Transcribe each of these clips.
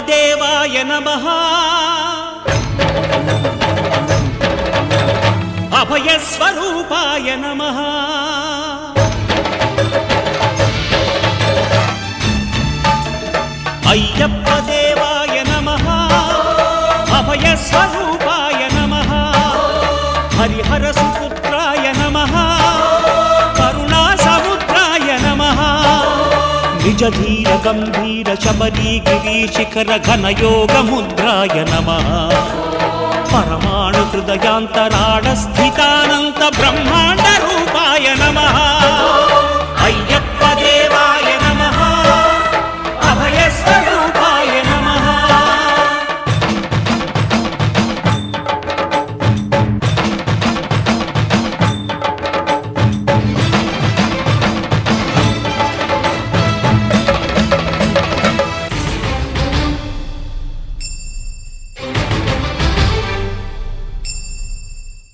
దేవాయ నమః అభయస్వరూపాయ నమః అయ్యప్ప దేవాయ నమః అభయస్వరూపాయ నమః హరిహర సుపుత్రాయ నమః కరుణా సముద్రాయ నమః నిజ ధీర గంభీర శబరీ గిరి శిఖర ఘనయోగ ముద్రాయ నమః పరమాణు హృదయాంతరాళ స్థితానంత బ్రహ్మాండ రూపాయ నమః అయ్యప్ప దేవాయ నమః అభయస్వరూపాయ నమః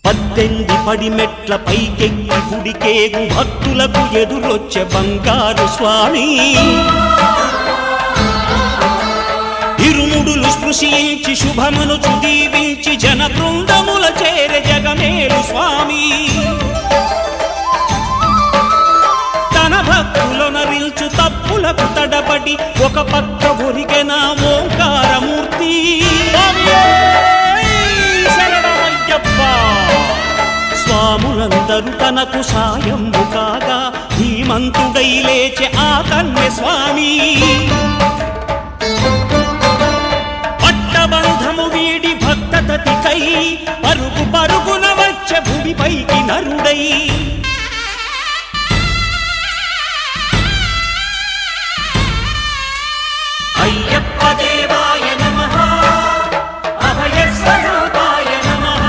పద్దెంది పడిమెట్ల పైకెక్కి గుడికేగు భక్తులకు ఎదురొచ్చే బంగారు స్వామి ఇరుముడులు స్పృశించి శుభమును దీవించి జన బృందముల చేర జగమేలు స్వామి తన భక్తులొనరిల్చు తప్పులకు తడబడి ఒక పక్క ఒరిగెన ఓంకారమూర్తి స్వాములందరూ తనకు సాయంబు కాగా ధీమంతుడై లేచె ఆ కన్య స్వామి పట్టబంధము వీడి భక్తతతికై పరుగు పరుగున వచ్చె భూమిపైకి నరుడై అయ్యప్ప దేవాయ నమః అభయస్వరూపాయ నమః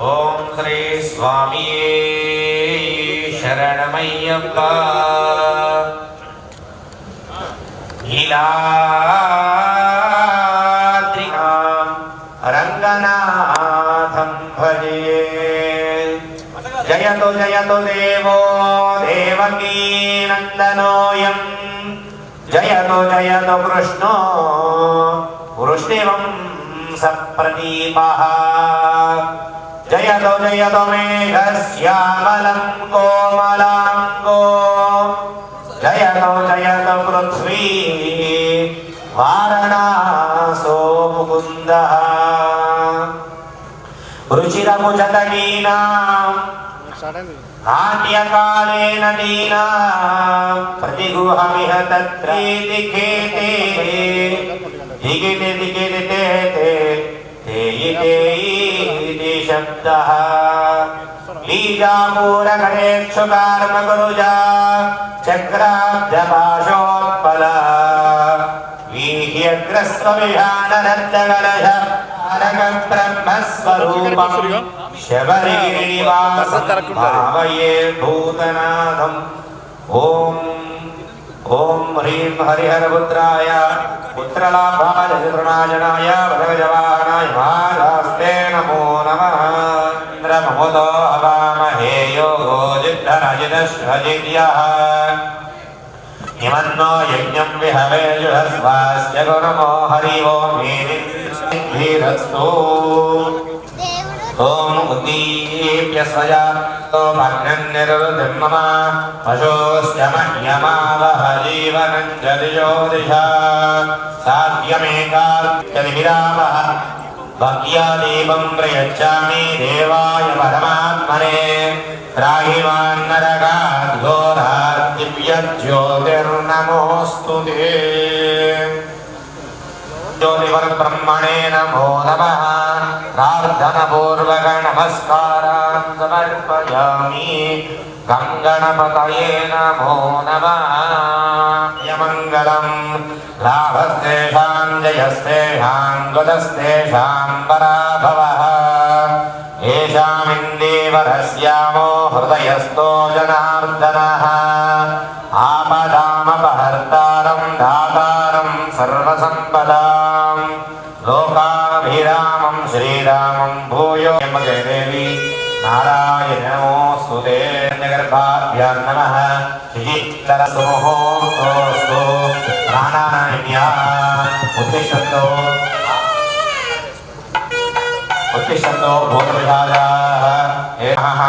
ఓం శ్రీ స్వామి శరణమయ్యప్ప నీలాద్రినాం రంగనాథం భజే జయతు జయతు దేవో దేవకీ నందనోయం జయతు జయతు కృష్ణో వృష్ణివం సప్రదీపః జయతు జయతు మేఘశ్యామలం కోమలాంగో జయతు జయతు పృథ్వీ వారణాసో ముకుందః రుచిరముచతగీనాం నాట్యకాలేన దీనాం ప్రతిగుహమిహ తత్రేతి ఖేతే దిగితే దిగితే తేయి తేయి శబ్దః బీజామూలగణేక్షుకార్మగురుజా చక్రాబ్జపాశోత్పల వీహ్యగ్రస్వవిహానరద్దగలజ అరగం బ్రహ్మస్వరూపం శబరిగిరినివాసం భావయే భూతనాథం ఓం ఓం హ్రీం హరిహరపుత్రాయ పుత్రలాభాయ చతుర్నాజనాయ వరగజవాహనాయ మహారాస్తే నమో నమః ఇంద్రమముదో హవామహే యోగో జిద్ధరజిదశ్వజిద్యః ఇమన్నో యజ్ఞం విహవే జుహస్వాస్య గుణమో హరి ఓం వీరస్తు ఓం ఉద్దీప్య స్వజాతో భగ్నన్నిరుద్ధం మమ పశోస్య మహ్యమావహ జీవనం జదిజోదిషా సాధ్యమేకార్యవిరామః భక్త్యా దీపం ప్రయచ్చామి దేవాయ పరమాత్మనే త్రాహిమాన్నరకాద్ఘోరాత్ దివ్యజ్యోతిర్నమోऽस्तु తే జ్యోతిర్బ్రహ్మణే నమో నమః ప్రార్థనపూర్వక నమస్కారాన్ సమర్పయామి గంగణపతయే నమో నమః యమంగళం లాభస్తేషాం జయస్తేషాం గతస్తేషాం పరాభవః ఏషామిందేవరస్యామో హృదయస్థో జనార్దనః ఆపదామపహర్తారం దాతారం సర్వసంపదాం లోకాభిరామం శ్రీరామం भूयो जयदेवी नारायण नमोस्तुते गर्भाभ्यां नमः शिशिरसुमुहूर्तोऽस्तु प्राणायाम्या उत्तिष्ठन्तु उत्तिष्ठन्तु भूतविधायाः नमः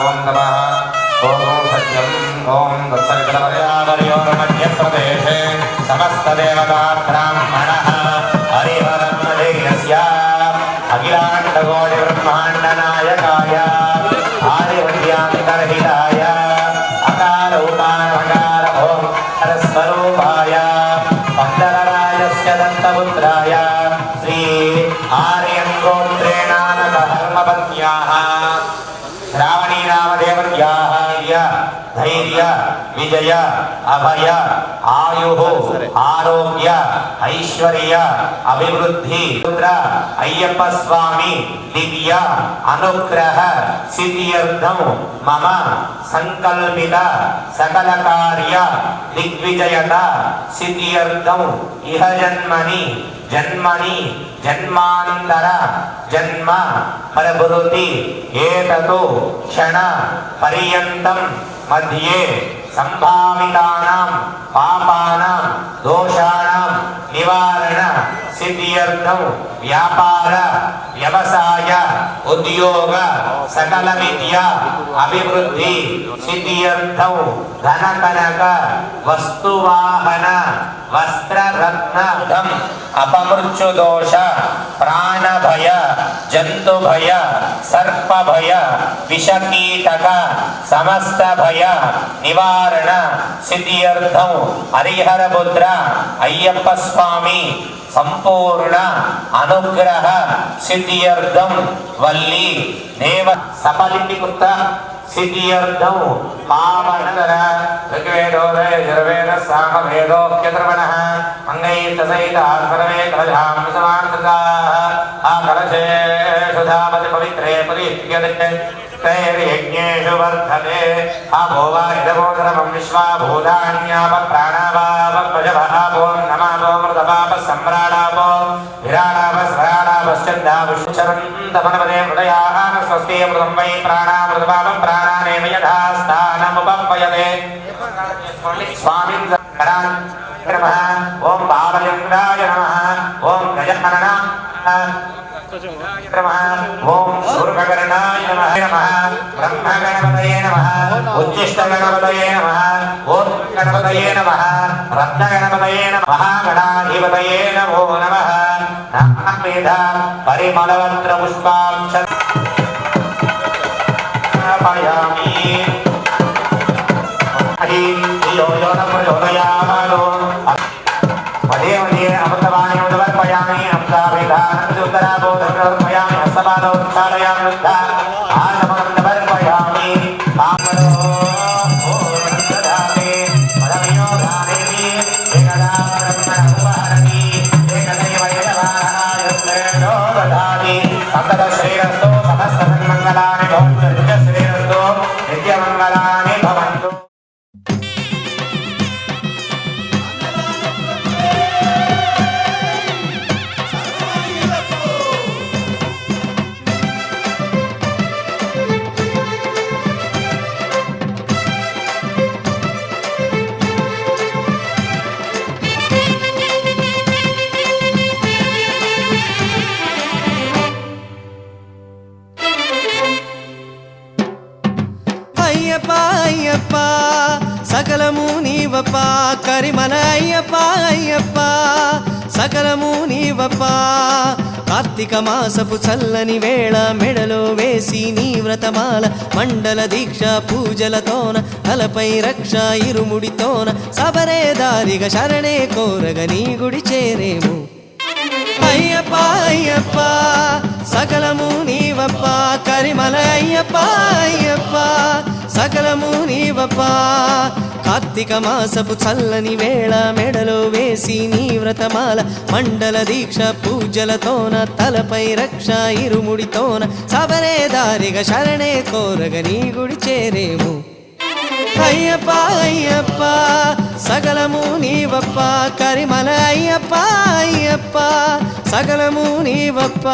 ॐ नमः ॐ सत्यम् ॐ तत्सवितुर्वरेण्यमध्यप्रदेशे समस्तदेवता ब्राह्मणः हरिहरमधेयस्य अखिलाण्डकोटिब्रह्माण्डनायकाय आदिविद्यान्तर्हिताय अकार उकार ॐ स्वरूपाय पण्डरराजस्य दत्तपुत्राय श्री आर्यङ्गोत्रेणानकधर्मपत्न्याः श्रावणी नामदेवत्याः धैर्य विजय अभय आयुः आरोग्य ऐश्वर्य अभिवृद्धि रुद्र अय्यप्प स्वामी दिव्य अनुग्रह सिद्ध्यर्थं मम संकल्पित सकल कार्य दिग्विजयता सिद्ध्यर्थं इह जन्मनि जन्मनि जन्मांतर जन्म प्रभृति एततो क्षण पर्यन्तं मध्ये संभावितानां पापानां दोषाणां निवारण सिद्ध्यर्थं व्यापार व्यवसाय उद्योग सकल विद्या अभिवृद्धि सिद्ध्यर्थं धन कनक वस्तुवाहन वस्त्र रत्नदम अपमृत्यु दोष प्राण भय जंतु भय सर्प भय विषकीटक समस्त भय निवारण सिद्ध्यर्थं हरिहर पुत्र अय्यप्प स्वामी संपूर्ण अनुग्रह सिद्ध्यर्थं वल्ली देव सफलीकृत सिद्ध्यर्थं पावनकर ऋग्वेदो यजुर्वेदः सामवेदोऽख्यतर्वणः अङ्गैस्तसहितः सर्वे कलशां समार्थिताः आकलशेषु धावति पवित्रे परिह्यते तैर्यज्ञेषु वर्धते अभो वा इदमोदरमं विश्वा भूतान्यापप्राणावापप्रजभापो नमापो मृतपापसम्राडापो विराडापस्राडापश्चन्दाविश्चरन्तमनपदे हृदयाः स्वस्ति मृतं वै प्राणामृतपापं प्राणानेव यथा स्थानमुपपयते स्वामिन् करान् नमः ॐ बालचन्द्राय नमः ॐ गजाननाय नमः ॐ सूर्यकर्णाय नमः ब्रह्मगणपतये नमः उच्चिष्टगणपतये नमः ॐ गणपतये नमः रत्नगणपतये नमः महागणाधिपतये नमो नमः नामवेद परिमलवस्त्र पुष्पाक्षरापयामि यो यो न प्रचोदयामानो पदे पदे अमृतवाणी उदवर्पयामि अमृताभिधानमुदराबोधर्पयामि हस्तपादोच्चारयामि वृद्धा आनमनन्दवर्पयामि आमरो ओरन्दधाते पदवियोधानेति एकदा ब्रह्मणमुपहरति एकदैव यजमानायुक्तेनो दधाति सन्ततश्रीरस्तु समस्तसन्मङ्गलानि भवन्तु नित्यश्रीरस्तु नित्यमङ्गलानि भवन्तु అయ్యప్ప సకలము నీవప్ప కరిమల అయ్యప్ప అయ్యప్ప సకలము నీవప్ప కార్తీక మాసపు చల్లని వేళ మెడలో వేసి నీ వ్రతమాల మండల దీక్ష పూజలతోన తలపై రక్ష ఇరుముడితోన సబరే దారిగా శరణే కోరగ నీ గుడి చేరేము అయ్యప్ప అయ్యప్ప సకలము నీవప్ప కరిమల అయ్యప్ప అయ్యప్ప సకలము నీవప్ప కార్తీక మాసపు చల్లని వేళ మెడలో వేసి నీ వ్రతమాల మండల దీక్ష పూజలతోన తలపై రక్ష ఇరుముడితోన సబరే దారిగా శరణే కోరగ నీ గుడి చేరేము అయ్యప్ప అయ్యప్ప సకలము నీవప్ప కరిమల అయ్యప్ప అయ్యప్ప సకలము నీవప్ప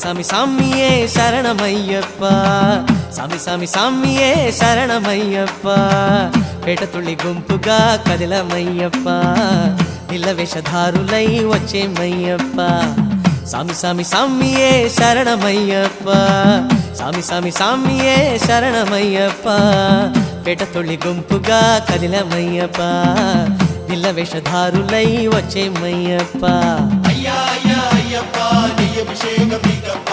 சாமி சாமியே சரணமையப்பா சாமி சாமி சாமியே శరణమయ్యప్పా పేట తుళ్ళి గుంపుగా కదిలమయ్యప్పా నిల్ల వేషధారులై వచ్చేమయ్యప్పా సామి సామి సామియే శరణమయ్యప్పా సామి సామి సామియే శరణమయ్యప్పా పేట తుళ్ళి గుంపుగా కదిలమయ్యప్పా నిల్ల వేషధారులై వచ్చేమయ్యప్పా అయ్యా అయ్యా అయ్యప్ప నీ అభిషేకం నీకప్ప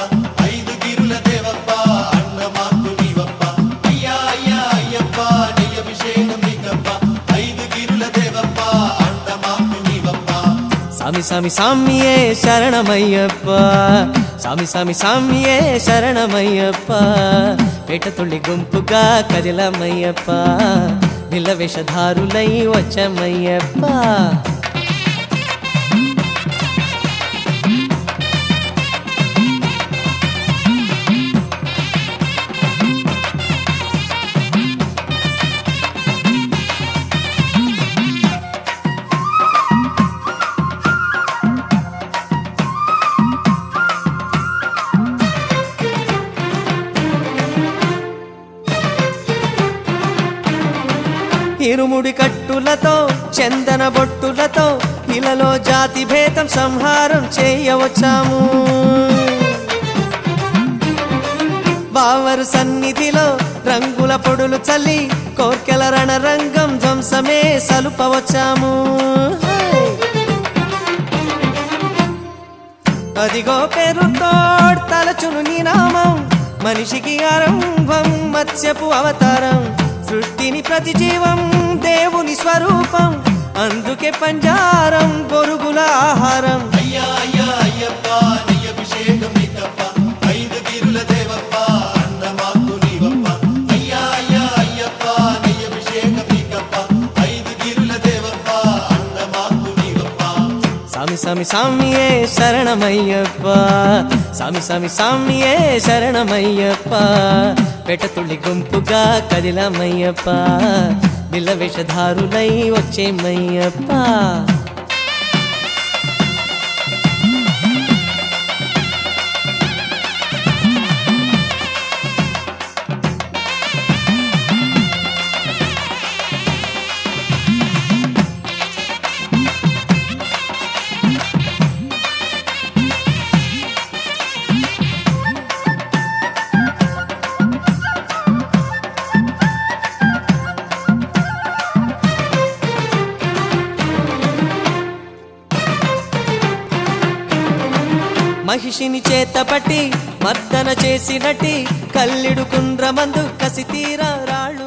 ఐదు గిరుల దేవప్ప అన్నమాకు నీవప్ప అయ్యా అయ్యా అయ్యప్ప నీ అభిషేకం నీకప్ప ఐదు గిరుల దేవప్ప అన్నమాకు నీవప్ప సామి సామి సామియే శరణమయ్యప్పా సామి సామి సామియే శరణమయ్యప్పా పేట తుళ్ళి గుంపుగా కదిలమయ్యప్పా నిల్ల వేషధారులై వచ్చమయ్యప్పా ఇరుముడి కట్టులతో చందన బొట్టులతో ఇలలో జాతి భేదం సంహారం చేయవచ్చాము బావరు సన్నిధిలో రంగుల పొడులు చల్లి కోర్కెల రణరంగం ధ్వంసమే సలుపవచ్చాము అదిగో పేరుతో తలచును నీ నామం మనిషికి ఆరంభం మత్స్యపు అవతారం సృష్టిని ప్రతి జీవం దేవుని స్వరూపం అందుకే పంజారం పొరుగుల ఆహారం అయ్యా అయ్యా అయ్యప్ప నీ అభిషేకం నీకప్ప ఐదు గిరుల దేవప్ప అన్నమాకు నీవప్ప అయ్యా అయ్యా అయ్యప్ప నీ అభిషేకం నీకప్ప ఐదు గిరుల దేవప్ప అన్నమాకు నీవప్ప సామి సామి సామియే శరణమయ్యప్పా సామి సామి సామియే శరణమయ్యప్పా పేట తుళ్ళి గుంపుగా కదిలమయ్యప్పా నిల్ల వేషధారులై వచ్చేమయ్యప్పా మహిషిని చేతపట్టి మర్దన చేసినట్టి కల్లిడు కుండ్రమందు కసి తీరా రాళ్ళు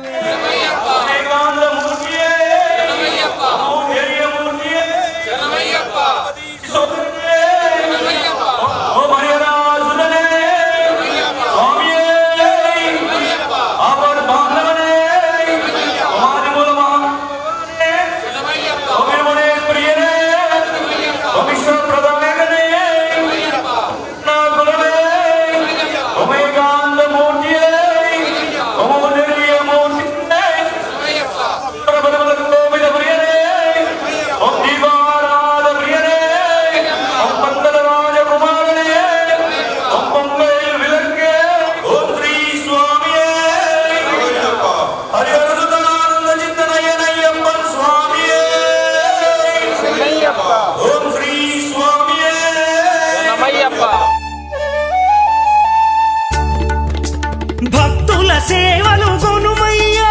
భక్తుల సేవలు గొనుమయ్యా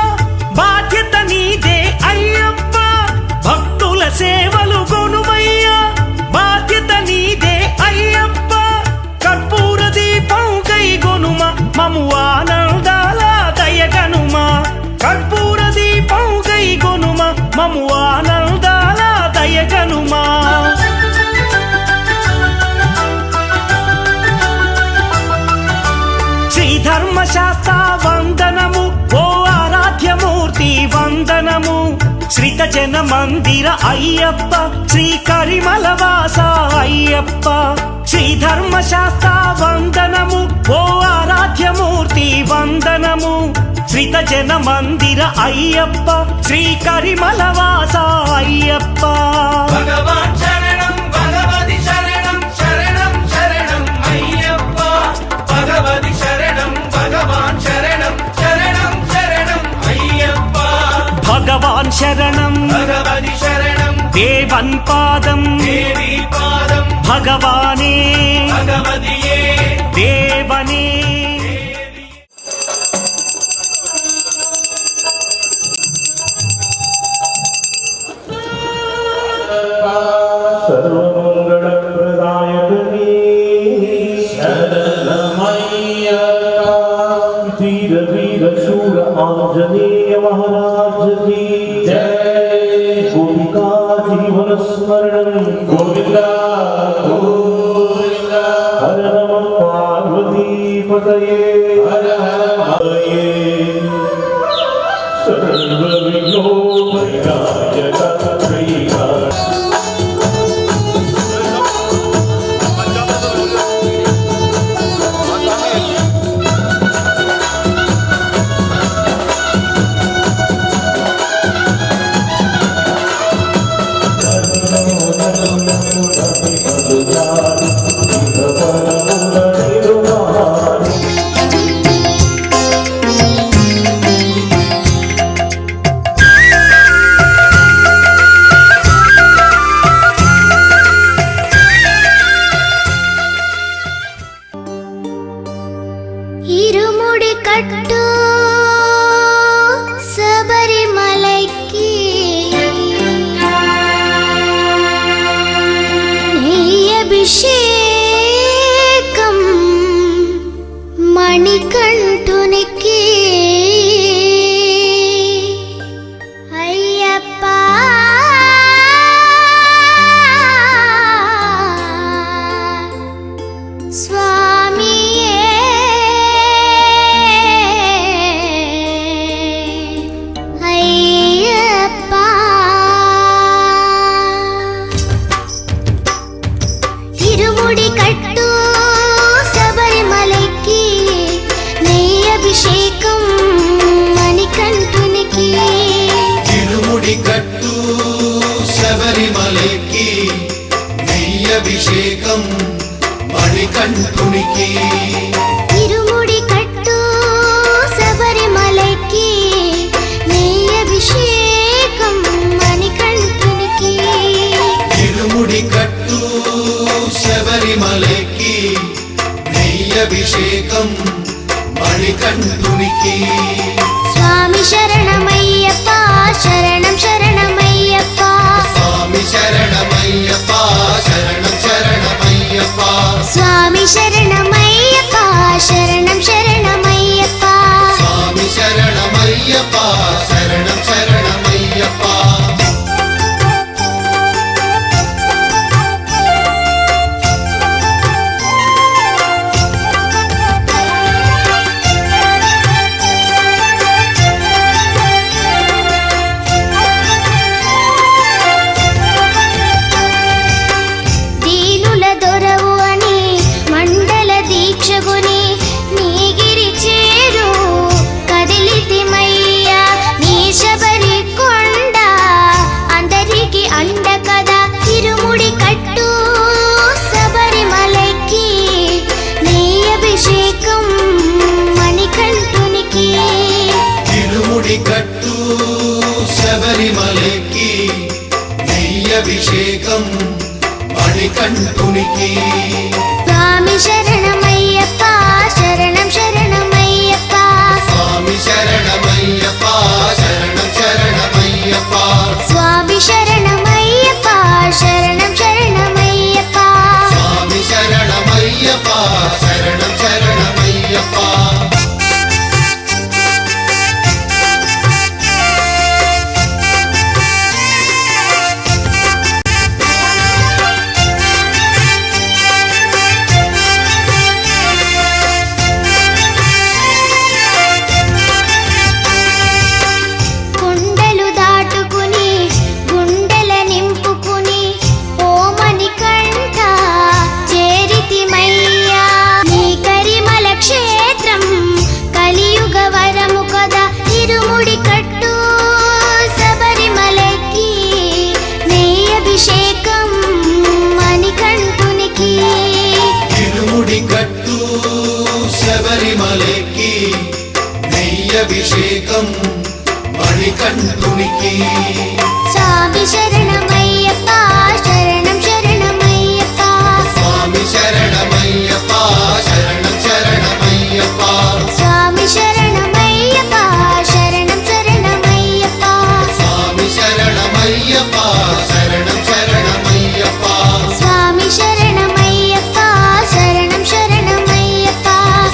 బాధ్యత నీదే అయ్యప్ప భక్తుల సేవలు గొనుమయ్యా బాధ్యత నీదే అయ్యప్ప కర్పూర దీపం కై గొనుమ మము ఆనందాల దయగనుమ కర్పూర దీపం కై గొనుమ మము ఆనందాల దయగనుమా ధర్మశాస్త్ర వందనము ఓ ఆరాధ్యమూర్తి వందనము శ్రీత జన మందిర అయ్యప్ప శ్రీ కరిమలవాస అయ్యప్ప శ్రీ ధర్మశాస్త్ర వందనము ఓ ఆరాధ్యమూర్తి వందనము శ్రీత జన మందిర అయ్యప్ప శ్రీ కరిమలవాస అయ్యప్ప భగవాన్ శరణం భగవతి శరణం శరణం శరణం అయ్యప్ప భగవాన్ శరణం భగవతి శరణం దేవన్ పాదం దేవి పాదం భగవానే భగవతియే దేవనే सर्वमंगलप्रदायकने शरणमय्यप्पा वीर वीर शूर आंजनेय महाराज की जय गोपिका जीवन स्मरणं गोविंदा गोविंदा हर नमः पार्वती पतये हर हर महादेव सर्वविघ्नोपरिहारकर्त्रीका ఇరుముడి కట్టు శబరిమలైకి నెయ్యభిషేకం మణికంఠునికి అయ్యప్ప స్వామియే అయ్యప్ప ఇరుముడి కట్టు శబరిమలైకి నెయ్యభిషేకం మణికంఠునికి తిరుముడి కట్టు శబరిమలైకి నెయ్యభిషేకం మణికంఠునికి ఇరుముడి కట్టు శబరిమలైకి నెయ్యభిషేకం మణికంఠునికి తిరుముడి కట్టు శబరిమలైకి నెయ్యభిషేకం మణికంఠునికి స్వామి శరణమయ్యప్ప శరణం శరణమయ్యప్ప స్వామి శరణమయ్యప్ప శరణం శరణమయ్యప్ప స్వామి శరణమయ్యప్ప శరణం శరణమయ్యప్ప స్వామి శరణమయ్యప్ప శరణం శరణమయ్యప్ప దీనుల దొరవు అని మండల దీక్షగుని నీగిరి చేరు కదిలితిమయ్యా నీ శబరి కొండ అందరికి అండ కదా తిరుముడి కట్టు శబరిమలైకి నెయ్యభిషేకం మణికంఠునికి తిరుముడి కట్టు శబరిమలైకి నెయ్యభిషేకం మణికంఠునికి స్వామి శరణమయ్యప్ప శరణం శరణమయ్యప్ప స్వామి శరణమయ్యప్ప శరణం శరణమయ్యప్ప స్వామి శరణమయ్యప్ప శరణం శరణమయ్యప్ప స్వామి శరణమయ్యప్ప శరణం శరణమయ్యప్ప కొండలు దాటుకుని గుండెల నింపుకుని ఓమని కంట చేరితిమయ్యా నీ కరిమల క్షేత్రం కలియుగ వరము కదా తిరుముడి కట్టు శబరిమలకి నెయ్యభిషేకం మణికంఠునికి తిరుముడి కట్టు శబరిమలైకి నెయ్యభిషేకం మణి మణికంఠునికి స్వామి శరణమయ్యప్ప శరణం శరణమయ్యప్ప స్వామి శరణమయ్యప్ప శరణం శరణమయ్యప్ప స్వామి శరణమయ్యప్ప శరణం శరణమయ్యప్ప స్వామి శరణమయ్యప్ప శరణం శరణమయ్యప్ప స్వామి శరణమయ్యప్ప శరణం శరణమయ్యప్ప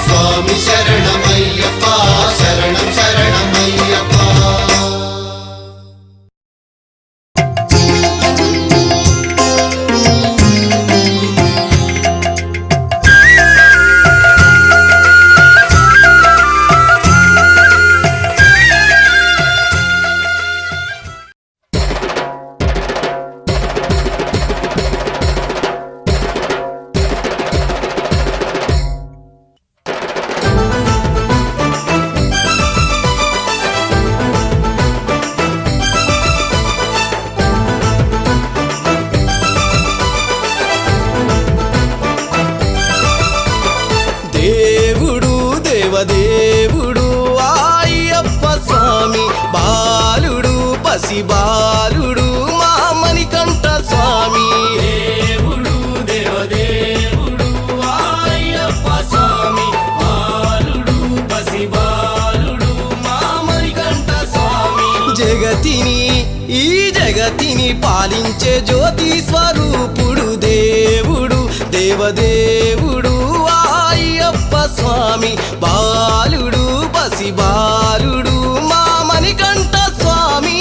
స్వామి శరణమయ్యప్ప శరణం శరణమయ్యప్ప దేవుడు దేవదేవుడు అయ్యప్ప స్వామి బాలుడు పసి బాలుడు మా మణికంఠ స్వామి దేవుడు దేవదేవుడు అయ్యప్ప స్వామి బాలుడు పసి బాలుడు మా మణికంఠ స్వామి ఈ జగతిని పాలించే జ్యోతి స్వరూపుడు దేవుడు దేవదేవుడు అయ్యప్ప స్వామి బాలుడు పసి బాలుడు మా మణికంఠ స్వామి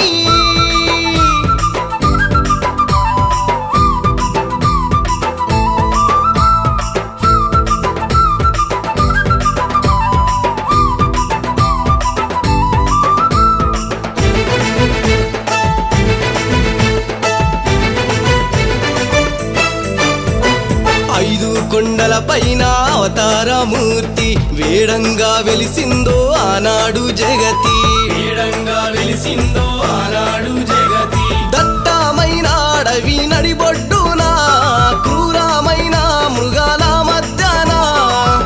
ఐదు కొండల పైన అవతారమూర్తి వేడంగా వెలిసిందో ఆనాడు జగతి దట్టమైన అడవి నడిబొడ్డున క్రూరమైన మృగాల మధ్యన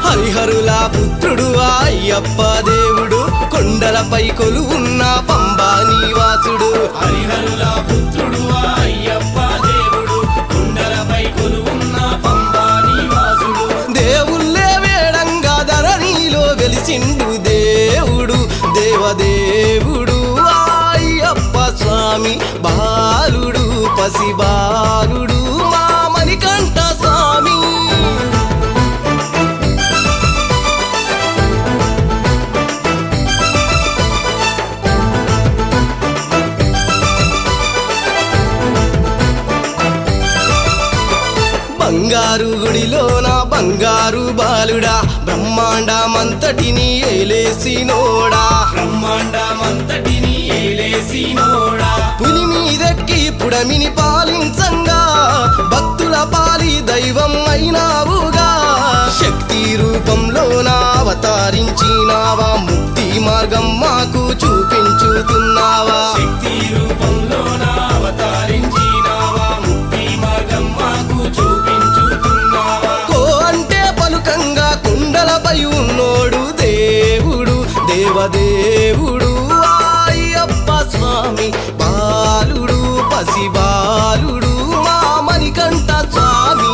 హరిహరుల పుత్రుడు అయ్యప్ప దేవుడు కొండలపై కొలువున్న పంబా నివాసుడు హరిహరుల పుత్రుడు అయ్యప్ప దేవుడు కొండలపై కొలువున్న పంబా నివాసుడు దేవుళ్ళే వేడంగా ధరణిలో వెలిసిండు దేవుడు దేవదేవుడు అయ్యప్ప స్వామి బాలుడు పసి బాలుడు మా మణికంఠ స్వామి బంగారు గుడిలోన బంగారు బాలుడా బ్రహ్మాండమంతటిని ఏలేసినోడా పులి మీదెక్కి పుడమిని పాలించంగా భక్తుల పాలి దైవం అయినావుగా శక్తి రూపంలోన అవతరించినావా ముక్తి మార్గం మాకు చూపించుతున్నావా శక్తి రూపంలోన అవతరించినావా ముక్తి మార్గం మాకు చూపించుతున్నావా కో అంటే పలుకంగా కుండలపై ఉన్నోడు దేవుడు దేవదేవుడు అయ్యప్ప స్వామి బాలుడు పసి బాలుడు మా మణికంఠ స్వామి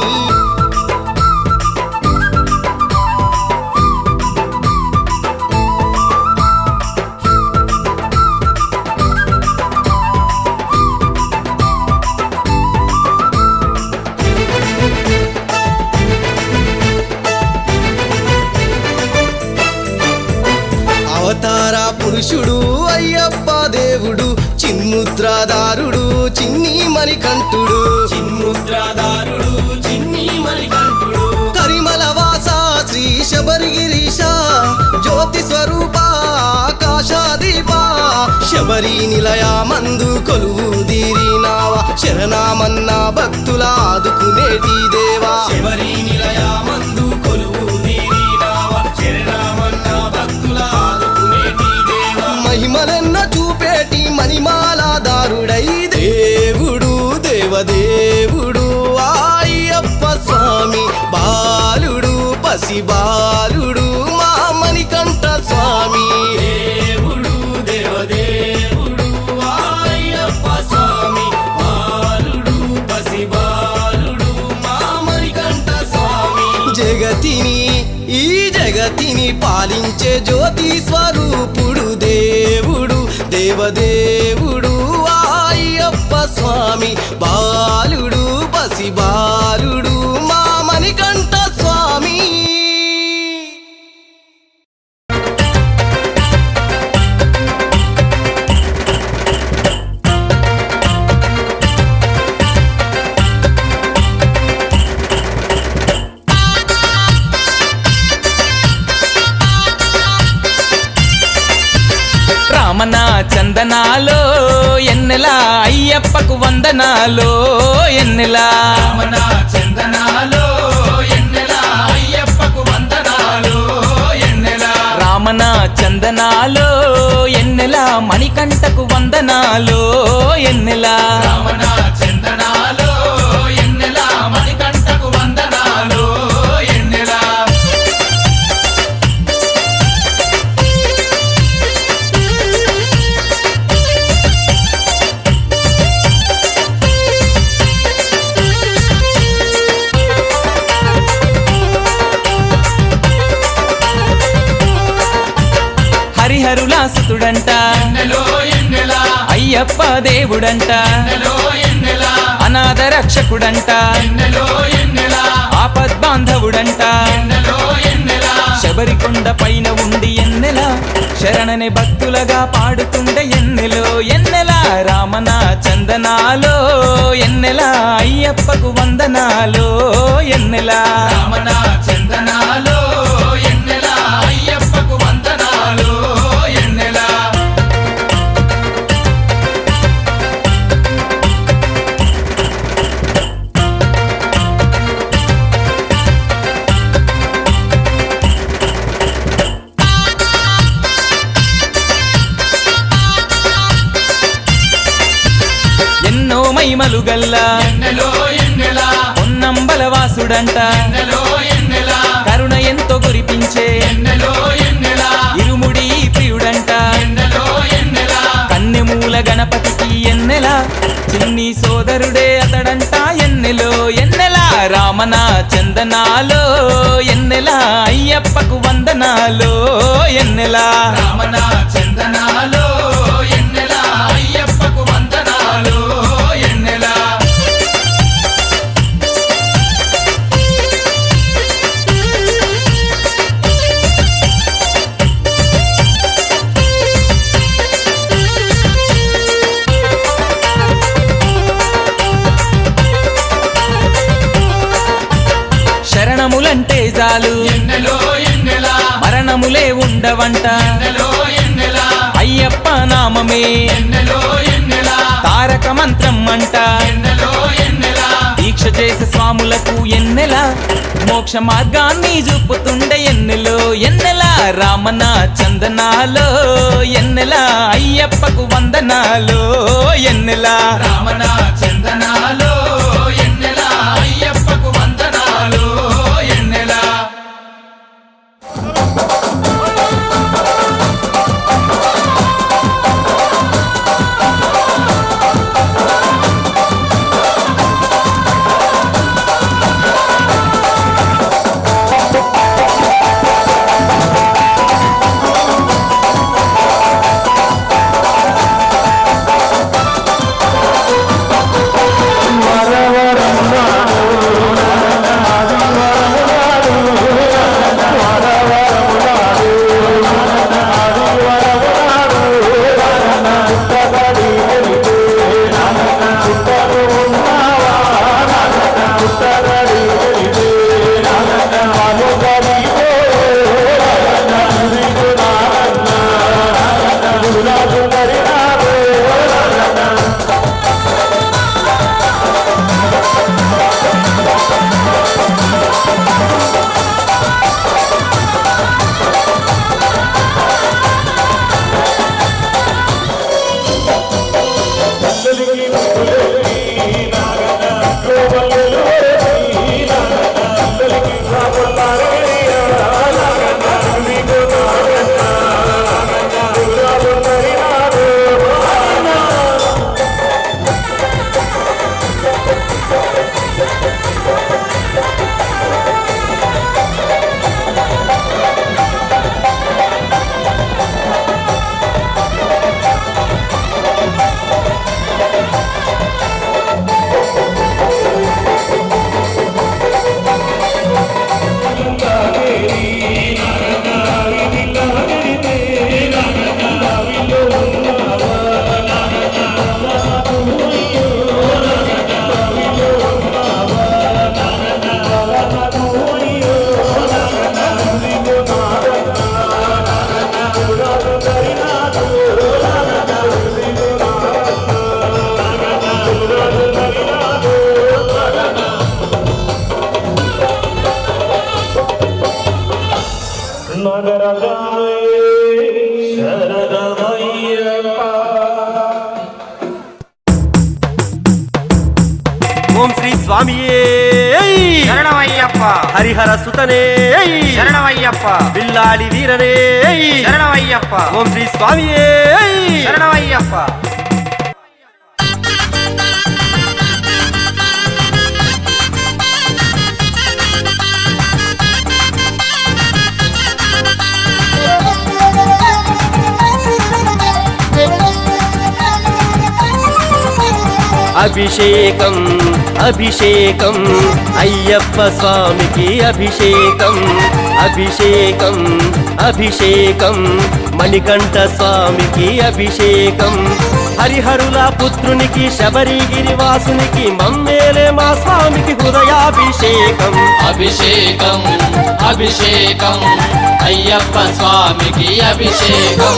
అవతార పురుషుడు అయ్యప్ప దేవుడు చిన్ముద్రాదారుడు చిన్ని మణికంఠుడు కరిమల వాస శ్రీ శబరిగిరీశ జ్యోతి స్వరూప ఆకాశదీప శబరి నిలయ మందు కొలువు దీరినావా శరణమన్నా భక్తుల ఆదుకునేటి దేవా శబరి నిలయ మందు కొలువు దీరినావా శరణమన్నా భక్తుల ఆదుకునేటి దేవా మహిమలెన్న చూపేటి మణిమాలాదారుడై దేవుడు దేవదేవుడు అయ్యప్ప స్వామి బాలుడు పసి బాలుడు మా మణికంఠ స్వామి దేవుడు దేవదేవుడు పాలించే జ్యోతి స్వరూపుడు దేవుడు దేవదేవుడు అయ్యప్ప స్వామి బాలుడు బసి బాలుడు మా మణికంఠ స్వామి. రామన చందనాలో ఎన్నెలా అయ్యప్పకు వందనాలో ఎన్నెలా రామన చందనాలో ఎన్నెలా అయ్యప్పకు వందనాలో ఎన్నెలా రామన చందనాలో ఎన్నెలా మణికంఠకు వందనాలో ఎన్నెలా రామన చందనాలో ఎన్నెలా మణికంఠకు వందనాలో ఎన్నెలా. హరిహరులా సుతుడంట అయ్యప్ప దేవుడంట అనాథ రక్షకుడంట ఆపద్బాంధవుడంట శబరికొండ పైన ఉండి ఎన్నెలా శరణని భక్తులగా పాడుతుండే ఎన్నెలో ఎన్నెలా రామన చందనాలో ఎన్నెలా అయ్యప్పకు వందనాలో ఎన్నెలా రామన చందనాలో ఎన్నెలా అయ్యప్పకు వందనాలో ఎన్నెలా. ఎన్నో మహిమలు గల్లా పొన్నంబల వాసుడంట కరుణ ఎంతో కురిపించే ఇరుముడి ప్రియుడంట కన్నెమూల గణపతికి ఎన్నెలా చిన్ని సోదరుడే అతడంట ఎన్నెలో ఎన్నెలా రామన చందనాలో ఎన్నెలా అయ్యప్పకు వందనాలో ఎన్నెలా రామన చందనాలో ఎన్నెలా అయ్యప్పకు వందనాలో ఎన్నెలా. శరణములంటే చాలు మరణములే ఉండవంట అయ్యప్ప నామమే తారక మంత్రం అంట దీక్ష చేసే స్వాములకు ఎన్నెలా మోక్ష మార్గాన్ని చూపుతుండే ఎన్నెలో ఎన్నెలా రామన చందనాలో ఎన్నెలా అయ్యప్పకు వందనాలో ఎన్నెలా రామన చందనాలో ఎన్నెలా అయ్యప్పకు వందనాలో ఎన్నెలా. స్వామియే శరణమయ్యప్ప హరిహర సుతనే శరణమయ్యప్ప బిల్లాడి వీరనే శరణమయ్యప్ప ఓం శ్రీ స్వామియే శరణమయ్యప్ప అభిషేకం అభిషేకం అయ్యప్ప స్వామికి అభిషేకం అభిషేకం అభిషేకం మణికంఠ స్వామికి అభిషేకం హరిహరుల పుత్రునికి శబరిగిరి వాసునికి మమ్మేలే మా స్వామికి హృదయాభిషేకం అభిషేకం అభిషేకం అయ్యప్ప స్వామికి అభిషేకం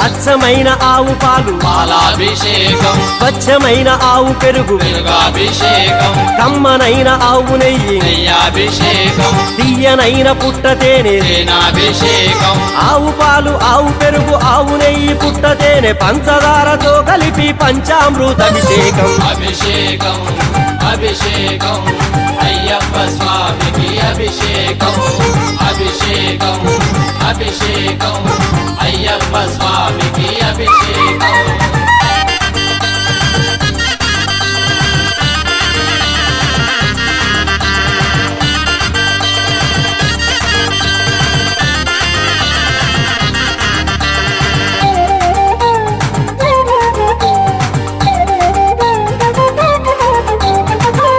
అచ్చమైన ఆవు పాలు పాలాభిషేకం స్వచ్ఛమైన ఆవు పెరుగు పెరుగాభిషేకం కమ్మనైన ఆవు నెయ్యి నెయ్యాభిషేకం తీయనైన పుట్ట తేనె తేనాభిషేకం ఆవు పాలు ఆవు పెరుగు ఆవు నెయ్యి పుట్ట తేనె పంచదారతో కలిపి పంచామృత అభిషేకం అభిషేకం అభిషేకం అయ్యప్ప స్వామికి అభిషేకం అభిషేకం అభిషేకం అయ్యప్ప స్వామికి అభిషేకం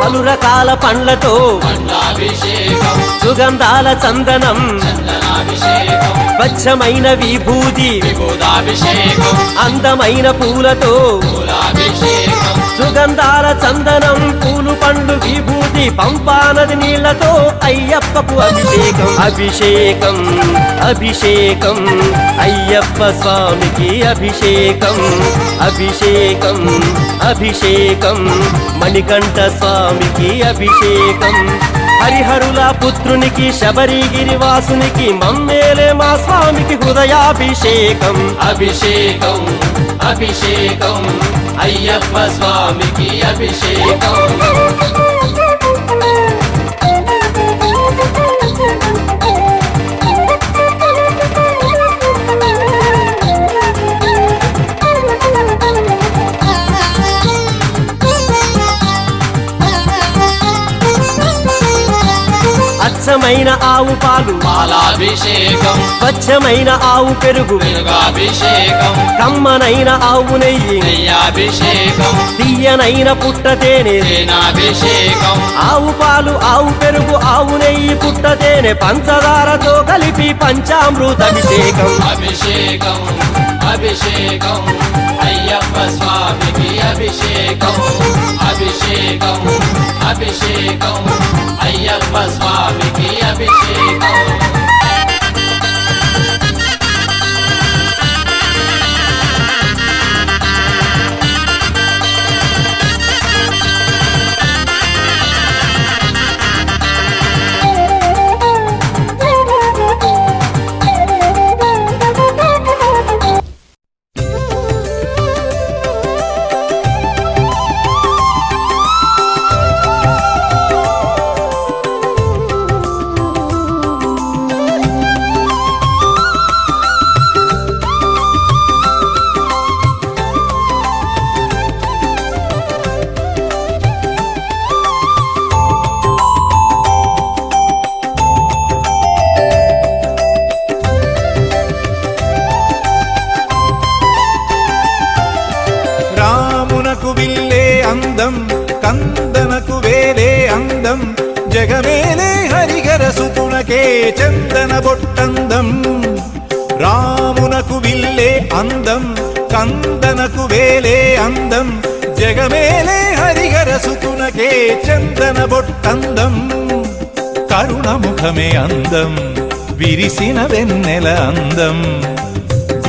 పలు రకాల పండ్లతో పండాభిషేకం సుగంధాల చందనం చందనాభిషేకం స్వచ్ఛమైన విభూతి విభూదాభిషేకం అందమైన పూలతో పూలాభిషేకం సుగంధాల చందనం పూలు పండ్లు విభూతి పంపానది నీళ్లతో అయ్యప్పకు అభిషేకం అభిషేకం అభిషేకం అయ్యప్ప స్వామికి అభిషేకం అభిషేకం అభిషేకం మణికంఠ స్వామికి అభిషేకం హరిహరుల పుత్రునికి శబరిగిరి వాసునికి మమ్మేలే మా స్వామికి హృదయాభిషేకం అభిషేకం అభిషేకం అయ్యప్ప స్వామికి అభిషేకం అచ్చమైన ఆవు పాలు పాలాభిషేకం స్వచ్ఛమైన ఆవు పెరుగు పెరుగాభిషేకం కమ్మనైన ఆవు నెయ్యి నెయ్యాభిషేకం తీయనైన పుట్ట తేనె తేనాభిషేకం ఆవు పాలు ఆవు పెరుగు ఆవు నెయ్యి పుట్ట తేనె పంచదారతో కలిపి పంచామృత అభిషేకం అభిషేకం అభిషేకం అయ్యప్ప స్వామికి అభిషేకం అభిషేకం అభిషేకం అయ్యప్ప స్వామికి అభిషేకం రామునకు విల్లే అందం కందనకు వేలే అందం జగమేలే హరిహర సుతునకే చందన బొట్టందం రామునకు విల్లే అందం కందనకు వేలే అందం జగమేలే హరిహర సుతునకే చందన బొట్టందం కరుణముఖమే అందం విరిసిన వెన్నెల అందం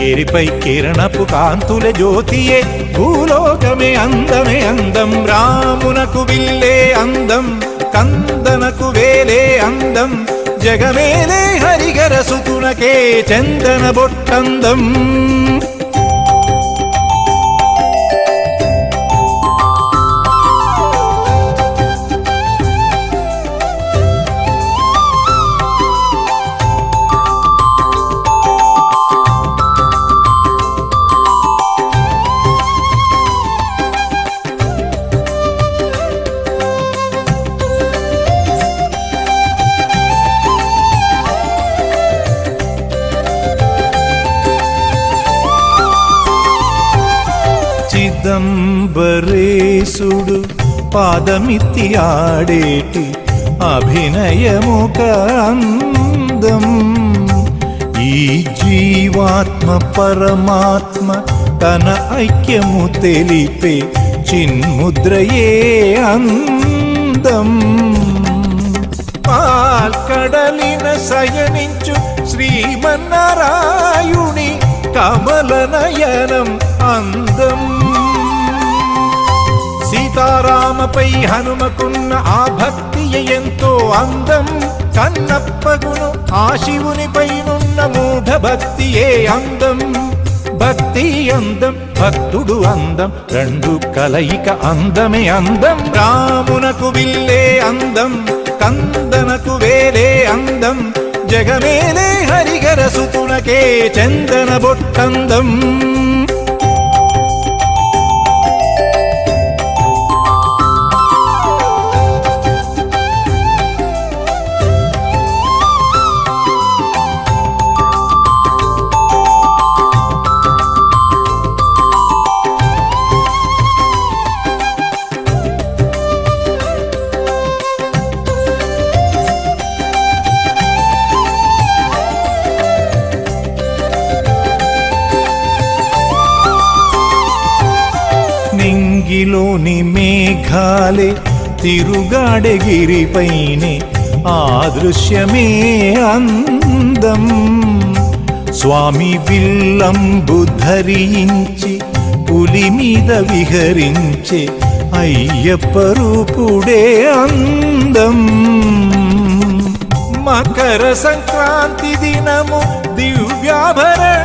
ఏరిపై కిరణపు కాంతుల జ్యోతియే భూలోకమే అందమే అందం రామునకు విల్లే అందం కందనకు వేలే అందం జగమేలే హరిగర సుతునకే చందన బొట్టందం చిదంబరేశుడు పాదమిత్తి ఆడేటి అభినయముక అందం ఈ జీవాత్మ పరమాత్మ తన ఐక్యము తెలిపే చిన్ముద్రయే అందం పాల్కడలిన శయనించు శ్రీమన్నారాయుని కమలనయనం అందం సీతారామపై హనుమకున్న ఆ భక్తియే ఎంతో అందం కన్నప్పగును ఆ శివునిపైనున్న మూఢ భక్తియే అందం భక్తి అందం భక్తుడు అందం రెండు కలయిక అందమే అందం రామునకు విల్లే అందం కందనకు వేలే అందం జగమేలే హరిగర సుతునకే చందన బొట్టందం నింగిలోని మేఘాలే తిరుగాడే గిరిపైనే ఆ దృశ్యమే అందం స్వామి విల్లంబు ధరించి పులి మీద విహరించే అయ్యప్ప రూపుడే అందం మకర సంక్రాంతి దినము దివ్యాభరణములో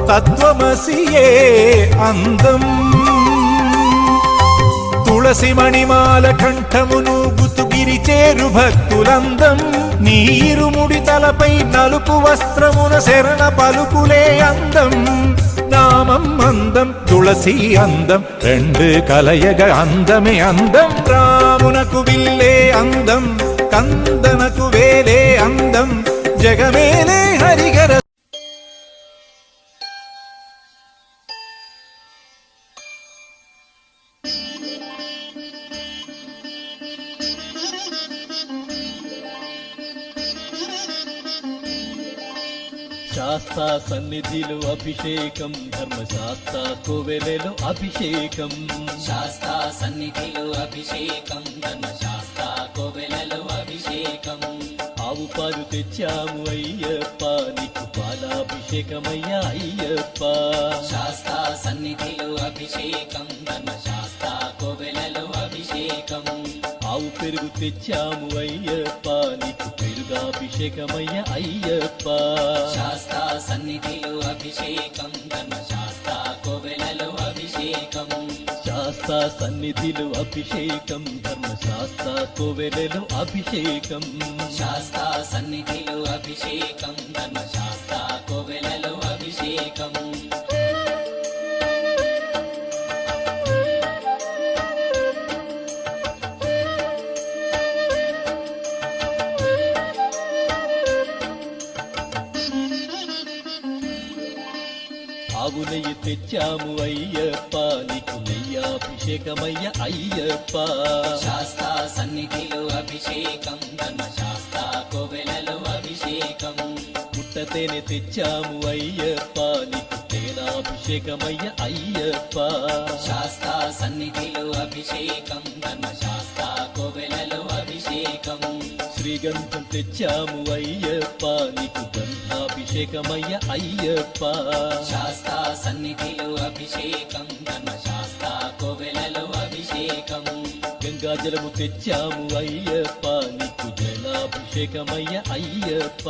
తత్వమసియే అందం తులసి మణిమాల కంఠమును గుతుగిరి చేరు భక్తులందం నీరుముడి తలపై నలుపు వస్త్రమున శరణ పలుకులే అందం నామం అందం తులసి అందం రెండు కలయగ అందమే అందం రామునకు విల్లే అందం కందనకు వేలే అందం జగమేలే హరిగర శాస్తా సన్నిధిలో అభిషేకం ధర్మశాస్త్ర కోవెలలో అభిషేకం శాస్తా సన్నిధిలో అభిషేకం ధర్మశాస్త్ర కోవెలలో అభిషేకం ఆవు పాలు తెచ్చాము అయ్యప్ప నీకు పాలాభిషేకమయ్యా అయ్యప్ప శాస్తా సన్నిధిలో అభిషేకం ధర్మశాస్త్ర కోవెలలో అభిషేకం ఆవు పెరుగు తెచ్చాము అయ్యప్ప నీకు పెరుగాభిషేకమయ్యా అయ్యప్ప శాస్తా సన్నిధిలో అభిషేకం ధర్మశాస్త్ర కోవెలలో అభిషేకం శాస్తా సన్నిధిలో అభిషేకం ధర్మశాస్త్ర కోవెలలో అభిషేకం శాస్తా సన్నిధిలో అభిషేకం ధర్మశాస్త్ర కోవెలలో అభిషేకం ఆవు నెయ్యి తెచ్చాము అయ్యప్ప నీకు నెయ్యాభిషేకమయ్య అయ్యప్ప శాస్తా సన్నిధిలో అభిషేకం ధర్మశాస్త్ర కోవెలలో అభిషేకం పుట్టతేనె తెచ్చాము అయ్యప్ప నీకు తేనాభిషేకం అభిషేకమయ్య అయ్యప్ప శాస్తా సన్నిధిలో అభిషేకం ధర్మశాస్త్ర కోవెలలో అభిషేకం శ్రీగంధం తెచ్చాము అయ్యప్ప నీకు గంధాభిషేకమయ్య అయ్యప్ప శాస్తా సన్నిధిలో అభిషేకం ధర్మశాస్త్ర కోవెలలో అభిషేకం గంగాజలము తెచ్చాము అయ్యప్ప నీకు జలాభిషేకమయ్య అయ్యప్ప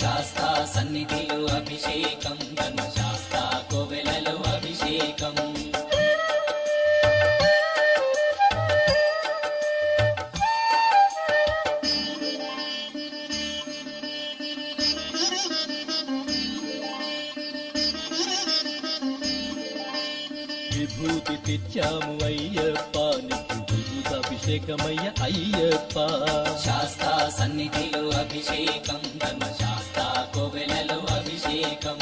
శాస్తా సన్నిధిలో అభిషేకం ధర్మశాస్త్ర కోవెలలో అభిషేకం విభూతి తెచ్చాము అయ్యప్ప నీకు విభూతాభిషేకమయ్య అయ్యప్ప శాస్తా సన్నిధిలో అభిషేకం ధర్మశాస్త్ర కోవెలలో అభిషేకం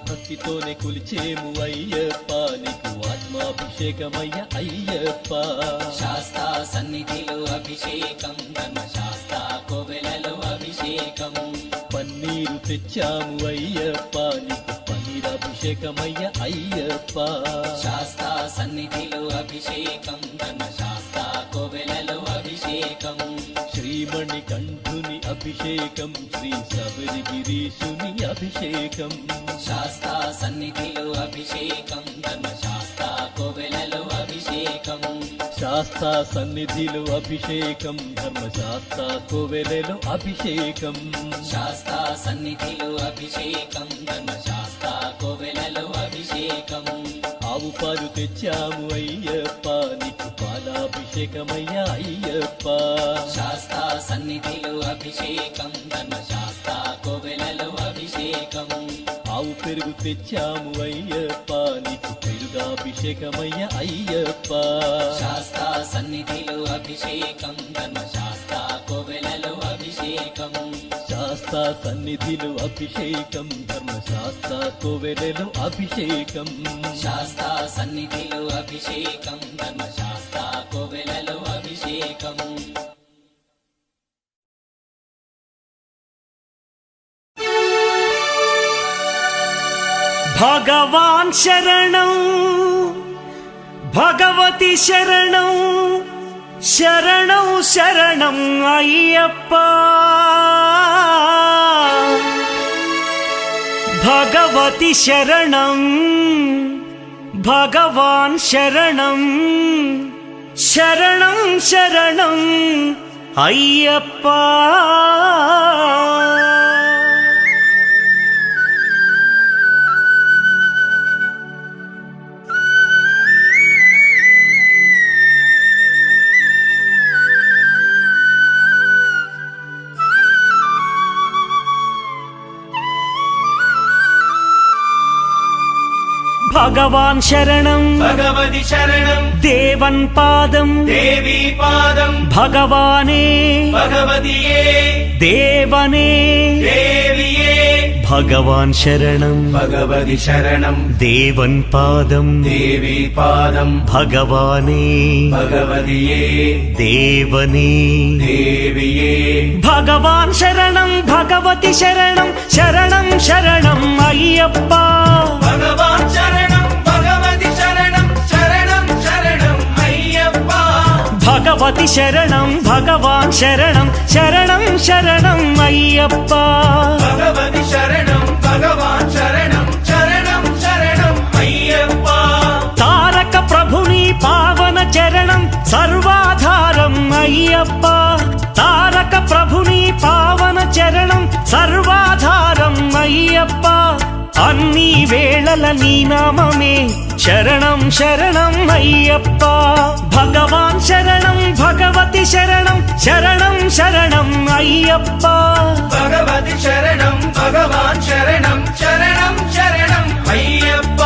భక్తితోనే కొలిచేము అయ్యప్ప నీకు ఆత్మాభిషేకమయ్య అయ్యప్ప శాస్తా సన్నిధిలో అభిషేకం ధర్మశాస్త్ర కోవెలలో అభిషేకం పన్నీరు తెచ్చాము అయ్యప్ప నీకు పన్నీరాభిషేకమయ్య అయ్యప్ప శాస్తా సన్నిధిలో అభిషేకం ధర్మశాస్త్ర కోవెలలో అభిషేకం శ్రీమణి కంఠుని అభిషేకం శ్రీ శబరిగిరీశుని అభిషేకం శాస్తా సన్నిధిలో అభిషేకం ధర్మశాస్త్ర కోవెలలో అభిషేకం శాస్తా సన్నిధిలో అభిషేకం ధర్మశాస్త్ర కోవెలలో అభిషేకం శాస్తా సన్నిధిలో అభిషేకం ధర్మశాస్త్ర కోవెలలో అభిషేకం ఆవు పాలు తెచ్చాము అయ్యప్ప నీకు పాలాభిషేకమయ్య అయ్యప్ప శాస్తా సన్నిధిలో అభిషేకం ధర్మశాస్త్ర కోవెలలో అభిషేకం ఆవు పెరుగు తెచ్చాము అయ్యప్ప నీకు పెరుగాభిషేకమయ్య అయ్యప్ప శాస్తా సన్నిధిలో అభిషేకం ధర్మశాస్త్ర కోవెలలో అభిషేకం శాస్తా సన్నిధిలో అభిషేకం ధర్మశాస్త్ర కోవెలలో అభిషేకం శాస్తా సన్నిధిలో అభిషేకం ధర్మశాస్త్ర కోవెలలో అభిషేకం భగవాన్ శరణం భగవతి శరణం శరణం శరణం అయ్యప్ప భగవతి శరణం భగవాన్ శరణం శరణం శరణం అయ్యప్ప భగవాన్ శరణం భగవతి శరణం దేవన్ పాదం దేవీ పాదం భగవానే భగవతియే దేవనే దేవియే భగవాన్ శరణం భగవతి శరణం దేవన్ పాదం దేవీ పాదం భగవానే భగవతియే దేవనే దేవియే భగవాన్ శరణం భగవతి శరణం శరణం శరణం అయ్యప్ప భగవాన్ శరణం భగవతి శరణం శరణం శరణం అయ్యప్ప భగవతి శరణం భగవాన్ శరణం శరణం శరణం అయ్యప్ప భగవతి శరణం భగవాన్ శరణం శరణం శరణం అయ్యప్ప తారక ప్రభుని పావన చరణం సర్వాధారం అయ్యప్ప తారక ప్రభుని పావన చరణం సర్వాధారం అయ్యప్ప అన్ని వేళల నీ నామమే శరణం శరణం అయ్యప్ప భగవాన్ శరణం భగవతి శరణం శరణం శరణం అయ్యప్ప భగవతి శరణం భగవాన్ శరణం శరణం శరణం అయ్యప్ప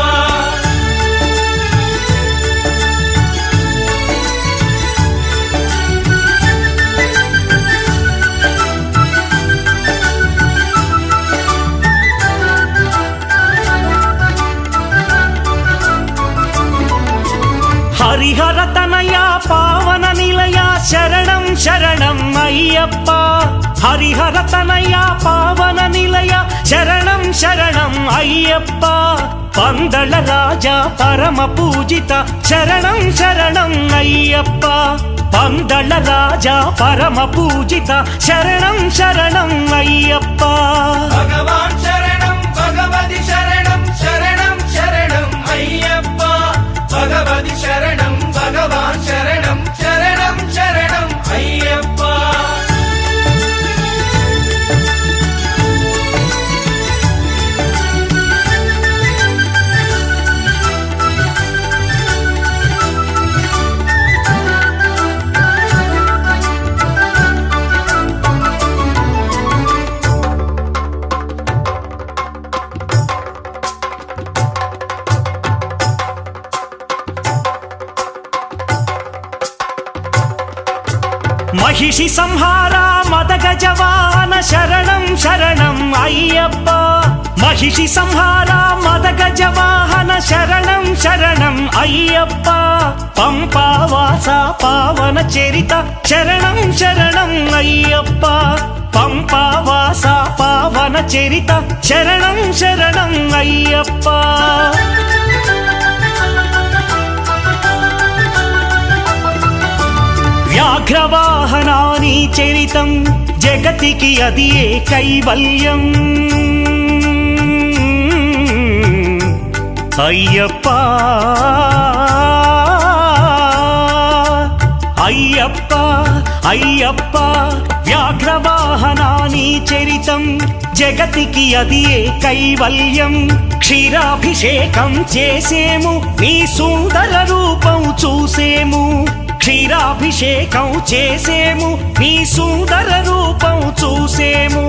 హరిహర తనయ పావన నిలయ శరణం శరణం అయ్యప్ప హరిహర తనయ పావన నిలయ శరణం శరణం అయ్యప్ప పందళ రాజా పరమ పూజిత శరణం శరణం అయ్యప్ప పందళ రాజా పరమ పూజిత శరణం శరణం అయ్యప్ప భగవాన్ శరణం భగవతి శరణం శరణం శరణం అయ్యప్ప భగవతి శరణం భగవాన్ శరణం శరణం శరణం అయ్యప్ప మహిషి సంహార మదగజ వాహన శరణం శరణం అయ్యప్ప మహిషి సంహార మదగజ వాహన శరణం శరణం అయ్యప్ప పంపావాస పావన చరిత శరణం శరణం అయ్యప్ప పంపావాస పావన చరిత శరణం శరణం అయ్యప్ప వ్యాఘ్రవాహనాని చరితం జగతికి అది ఏ కైవల్యం అయ్యప్ప అయ్యప్ప అయ్యప్ప వ్యాఘ్రవాహనాని చరితం జగతికి అది ఏ కైవల్యం క్షీరాభిషేకం చేసేము నీ సుందర రూపం చూసేము క్షీరాభిషేకం చేసేము నీ సుందర రూపం చూసేము